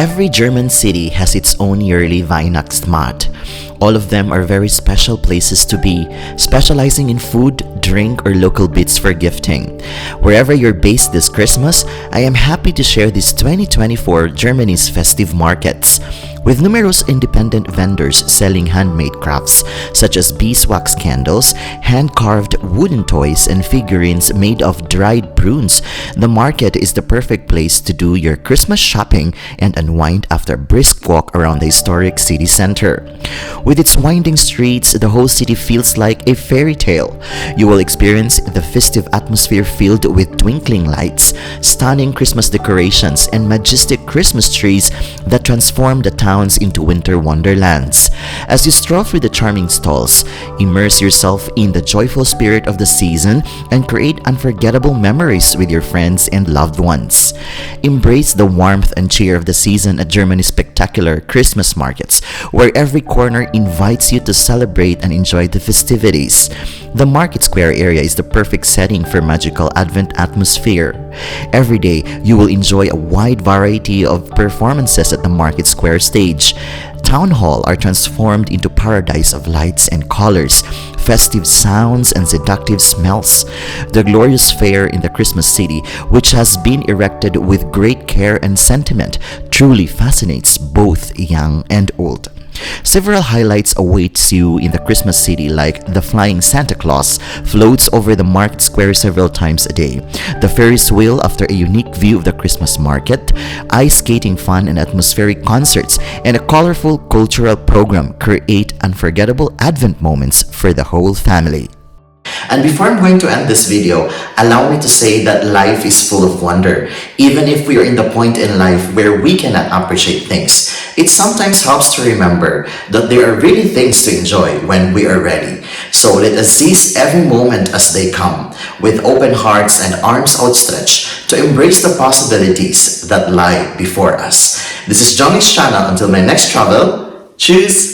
Every German city has its own yearly Weihnachtsmarkt. All of them are very special places to be, specializing in food, drink, or local bits for gifting. Wherever you're based this Christmas, I am happy to share this 2024 Germany's festive markets. With numerous independent vendors selling handmade crafts such as beeswax candles, hand-carved wooden toys, and figurines made of dried prunes, the market is the perfect place to do your Christmas shopping and unwind after a brisk walk around the historic city center. With its winding streets, the whole city feels like a fairy tale. You will experience the festive atmosphere filled with twinkling lights, stunning Christmas decorations, and majestic Christmas trees that transform the town into winter wonderlands. As you stroll through the charming stalls, immerse yourself in the joyful spirit of the season and create unforgettable memories with your friends and loved ones. Embrace the warmth and cheer of the season at Germany's spectacular Christmas markets, where every corner invites you to celebrate and enjoy the festivities. The market square area is the perfect setting for magical Advent atmosphere. Every day, you will enjoy a wide variety of performances at the market square stage. Town hall are transformed into paradise of lights and colors, festive sounds, and seductive smells. The glorious fair in the Christmas city, which has been erected with great care and sentiment, truly fascinates both young and old. Several highlights awaits you in the Christmas city, like the flying Santa Claus floats over the market square several times a day, the Ferris wheel after a unique view of the Christmas market, ice skating fun and atmospheric concerts, and a colorful cultural program create unforgettable Advent moments for the whole family. And before I'm going to end this video, allow me to say that life is full of wonder. Even if we are in the point in life where we cannot appreciate things, it sometimes helps to remember that there are really things to enjoy when we are ready. So let us seize every moment as they come, with open hearts and arms outstretched to embrace the possibilities that lie before us. This is Jhongix channel. Until my next travel, choose